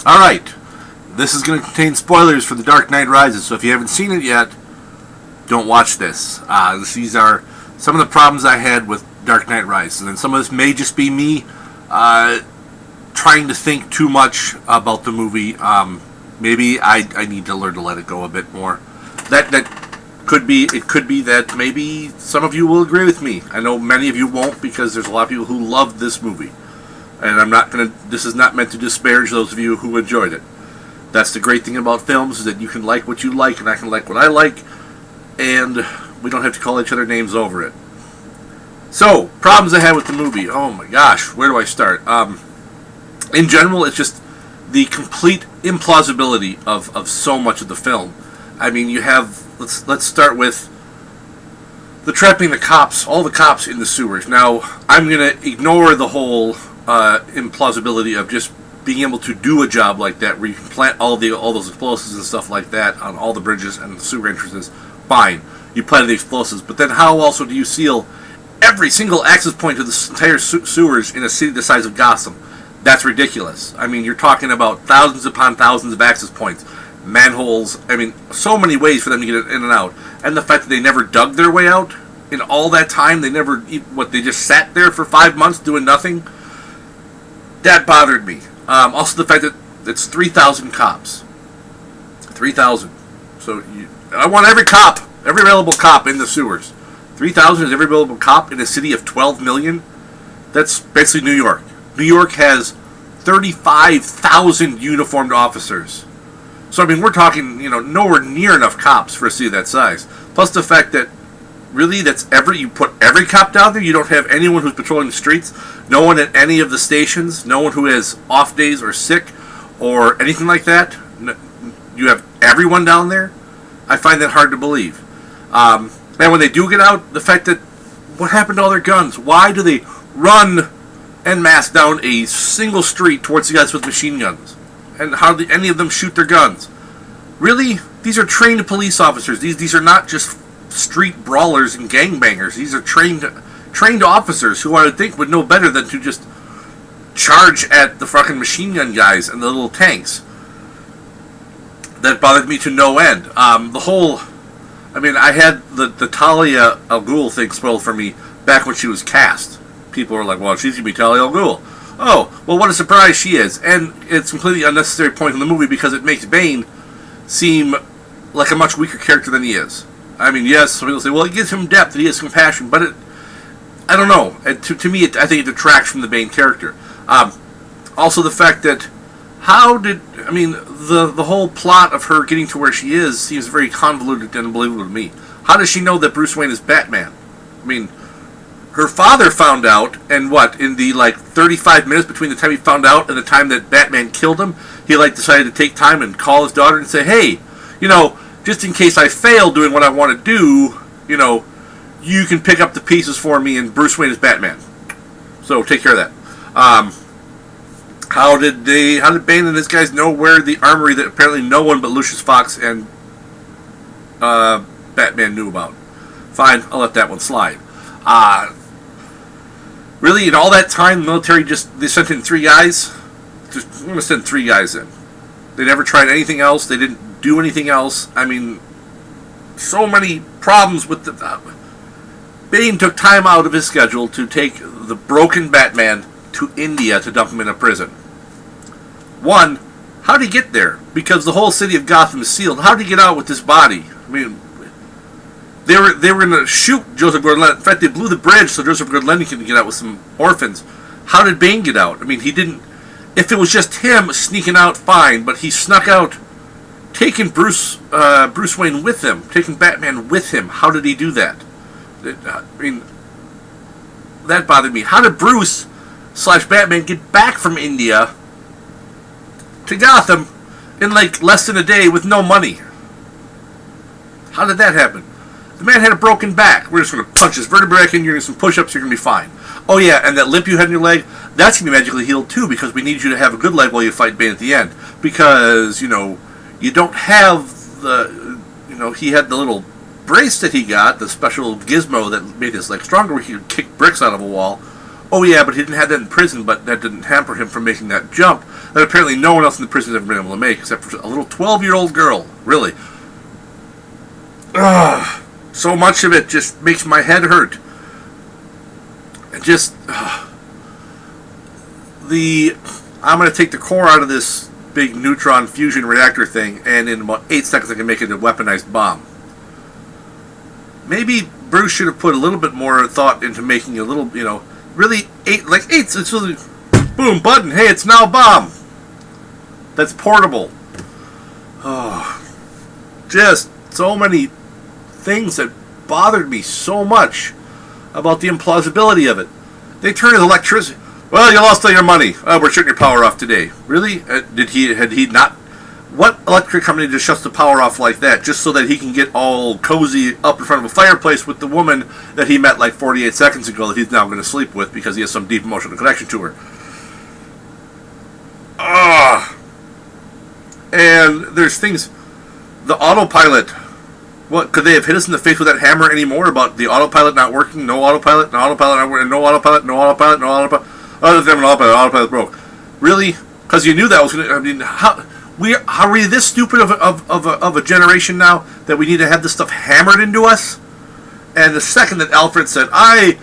Alright, this is going to contain spoilers for The Dark Knight Rises, so if you haven't seen it yet, don't watch this. These are some of the problems I had with Dark Knight Rises, and some of this may just be me trying to think too much about the movie. Maybe I need to learn to let it go a bit more. That could be, it could be that maybe some of you will agree with me. I know many of you won't, because there's a lot of people who love this movie. And I'm not going to, this is not meant to disparage those of you who enjoyed it. That's the great thing about films, is that you can like what you like, and I can like what I like, and we don't have to call each other names over it. So, problems I had with the movie. Oh my gosh, where do I start? In general, it's just the complete implausibility of so much of the film. I mean, you have, let's start with the trapping the cops, all the cops in the sewers. Now, I'm going to ignore the whole implausibility of just being able to do a job like that, where you can plant all those explosives and stuff like that on all the bridges and the sewer entrances. Fine, you planted the explosives, but then how also do you seal every single access point to the entire sewers in a city the size of Gotham? That's ridiculous. I mean, you're talking about thousands upon thousands of access points, manholes. I mean, so many ways for them to get in and out. And the fact that they never dug their way out in all that time, they never, they just sat there for 5 months doing nothing. That bothered me. Also, the fact that it's 3,000 cops. 3,000. So I want every cop, every available cop in the sewers. 3,000 is every available cop in a city of 12 million. That's basically New York. New York has 35,000 uniformed officers. So, I mean, we're talking, nowhere near enough cops for a city that size. Plus the fact that, really, you put every cop down there, you don't have anyone who's patrolling the streets, no one at any of the stations, no one who has off days or sick or anything like that. You have everyone down there. I find that hard to believe. And when they do get out, the fact that, what happened to all their guns? Why do they run en masse down a single street towards the guys with machine guns? And how do any of them shoot their guns? Really? These are trained police officers. These are not just street brawlers and gangbangers. These are trained officers who I would think would know better than to just charge at the fucking machine gun guys and the little tanks. That bothered me to no end. I had the Talia al Ghul thing spoiled for me back when she was cast. People were like, well, she's going to be Talia al Ghul. Oh, well, what a surprise she is. And it's a completely unnecessary point in the movie, because it makes Bane seem like a much weaker character than he is. I mean, yes, some people say, well, it gives him depth and he has compassion, but I don't know. To me, I think it detracts from the Bane character. Also, the fact that, the whole plot of her getting to where she is seems very convoluted and unbelievable to me. How does she know that Bruce Wayne is Batman? I mean, her father found out, and in the 35 minutes between the time he found out and the time that Batman killed him, he decided to take time and call his daughter and say, hey, just in case I fail doing what I want to do, you can pick up the pieces for me, and Bruce Wayne is Batman. So take care of that. How did Bane and his guys know where the armory that apparently no one but Lucius Fox and Batman knew about? Fine, I'll let that one slide. Really, in all that time, the military they sent in 3 guys? I'm going to send 3 guys in. They never tried anything else. They didn't do anything else. I mean, so many problems with the... Bane took time out of his schedule to take the broken Batman to India to dump him in a prison. One, how did he get there? Because the whole city of Gotham is sealed. How did he get out with this body? I mean, they were going to shoot Joseph Gordon-Levitt. In fact, they blew the bridge so Joseph Gordon-Levitt could get out with some orphans. How did Bane get out? I mean, he didn't... If it was just him sneaking out, fine, but he snuck out, taking Bruce Wayne with him, taking Batman with him. How did he do that? That bothered me. How did Bruce/Batman get back from India to Gotham in less than a day with no money? How did that happen? The man had a broken back. We're just going to punch his vertebrae back in. You're going to do some push-ups. You're going to be fine. Oh yeah, and that limp you had in your leg, that's going to be magically healed too, because we need you to have a good leg while you fight Bane at the end. Because, you don't have the, he had the little brace that he got, the special gizmo that made his leg stronger, where he could kick bricks out of a wall. Oh yeah, but he didn't have that in prison, but that didn't hamper him from making that jump that apparently no one else in the prison has ever been able to make, except for a little 12-year-old girl. Really. Ugh. So much of it just makes my head hurt. And just... I'm going to take the core out of this big neutron fusion reactor thing, and in about 8 seconds I can make it a weaponized bomb. Maybe Bruce should have put a little bit more thought into making a little, really eight, it's really, boom, button, hey, it's now a bomb. That's portable. Oh, just so many things that bothered me so much about the implausibility of it. They turn his electricity. Well, you lost all your money. We're shutting your power off today. Really? Had he not? What electric company just shuts the power off like that just so that he can get all cozy up in front of a fireplace with the woman that he met like 48 seconds ago that he's now going to sleep with because he has some deep emotional connection to her? And there's things. The autopilot. What, could they have hit us in the face with that hammer anymore about the autopilot not working? No autopilot, no autopilot not working, no autopilot, no autopilot, no autopilot. Other than an autopilot broke. Really? Because you knew that was going to... I mean, how are we this stupid of a generation now that we need to have this stuff hammered into us? And the second that Alfred said, I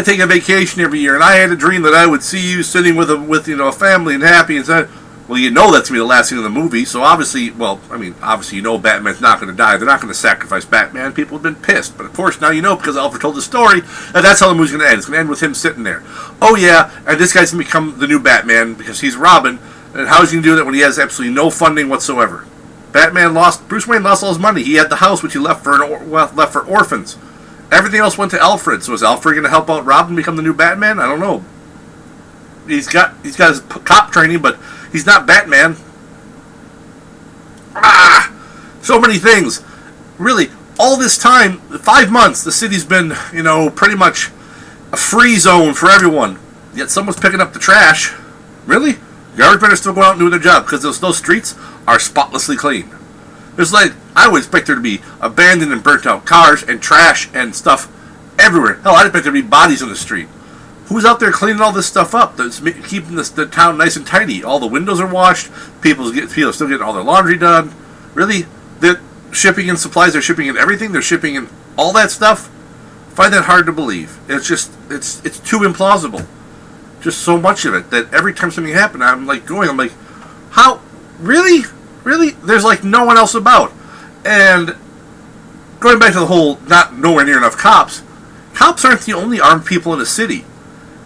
take a vacation every year, and I had a dream that I would see you sitting with a family and happy, and said, well, you know that's going to be the last scene of the movie, so obviously, obviously Batman's not going to die. They're not going to sacrifice Batman. People have been pissed. But of course, now you know, because Alfred told the story, and that's how the movie's going to end. It's going to end with him sitting there. Oh, yeah, and this guy's going to become the new Batman because he's Robin, and how is he going to do that when he has absolutely no funding whatsoever? Bruce Wayne lost all his money. He had the house, which he left for orphans. Everything else went to Alfred. So is Alfred going to help out Robin become the new Batman? I don't know. He's got his cop training, but he's not Batman. So many things. Really, all this time, 5 months, the city's been, pretty much a free zone for everyone. Yet someone's picking up the trash. Really? Garbage men are still going out and doing their job because those streets are spotlessly clean. There's I would expect there to be abandoned and burnt out cars and trash and stuff everywhere. Hell, I'd expect there to be bodies on the street. Who's out there cleaning all this stuff up? That's keeping the town nice and tidy. All the windows are washed. People are still getting all their laundry done. Really? They're shipping in supplies. They're shipping in everything. They're shipping in all that stuff. I find that hard to believe. It's too implausible. Just so much of it that every time something happened, I'm like, how? Really? Really? There's no one else about. And going back to the whole not nowhere near enough cops, cops aren't the only armed people in the city.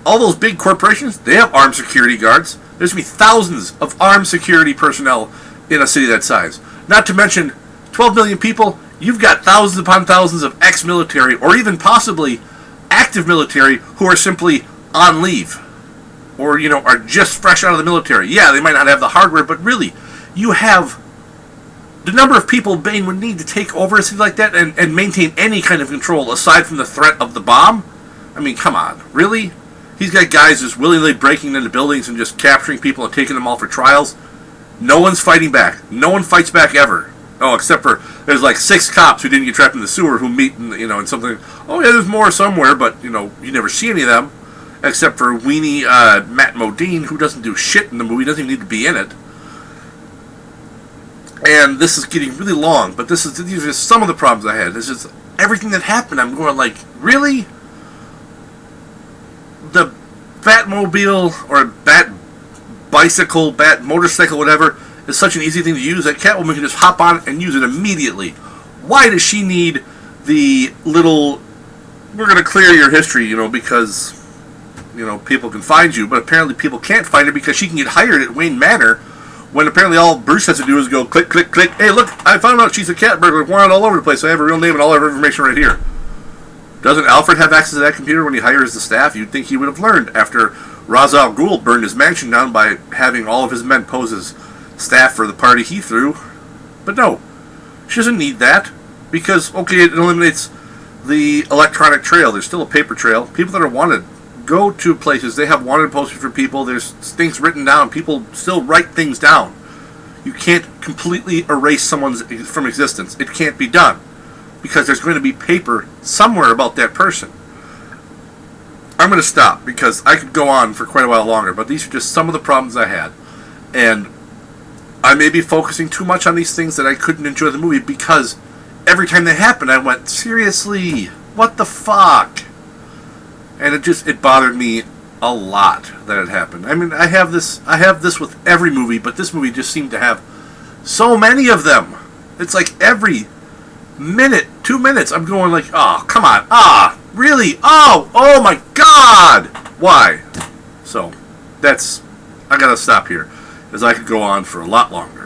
All those big corporations, they have armed security guards. There's going to be thousands of armed security personnel in a city that size. Not to mention, 12 million people, you've got thousands upon thousands of ex-military or even possibly active military who are simply on leave. Or, are just fresh out of the military. Yeah, they might not have the hardware, but really, you have the number of people Bane would need to take over a city like that and maintain any kind of control aside from the threat of the bomb. I mean, come on. Really? He's got guys just willingly breaking into buildings and just capturing people and taking them all for trials. No one's fighting back. No one fights back ever. Oh, except for there's 6 cops who didn't get trapped in the sewer who meet in something. Oh yeah, there's more somewhere, but you never see any of them, except for weenie Matt Modine, who doesn't do shit in the movie, doesn't even need to be in it. And this is getting really long, but these are just some of the problems I had. This is everything that happened. I'm going really? The Batmobile or Bat bicycle, Bat motorcycle, whatever, is such an easy thing to use that Catwoman can just hop on and use it immediately. Why does she need the little, we're going to clear your history, because, people can find you, but apparently people can't find her because she can get hired at Wayne Manor when apparently all Bruce has to do is go click, click, click. Hey, look, I found out she's a cat burglar. Wanted all over the place. I have her real name and all of her information right here. Doesn't Alfred have access to that computer when he hires the staff? You'd think he would have learned after Ra's al Ghul burned his mansion down by having all of his men pose as staff for the party he threw. But no, she doesn't need that because, okay, it eliminates the electronic trail. There's still a paper trail. People that are wanted go to places. They have wanted posters for people. There's things written down. People still write things down. You can't completely erase someone's from existence. It can't be done. Because there's going to be paper somewhere about that person. I'm going to stop because I could go on for quite a while longer, but these are just some of the problems I had. And I may be focusing too much on these things that I couldn't enjoy the movie because every time they happened, I went, seriously, what the fuck? And it bothered me a lot that it happened. I mean, I have this with every movie, but this movie just seemed to have so many of them. It's like every minute, 2 minutes, I'm going like, oh, come on, really? Oh my God! Why? So, I gotta stop here, as I could go on for a lot longer.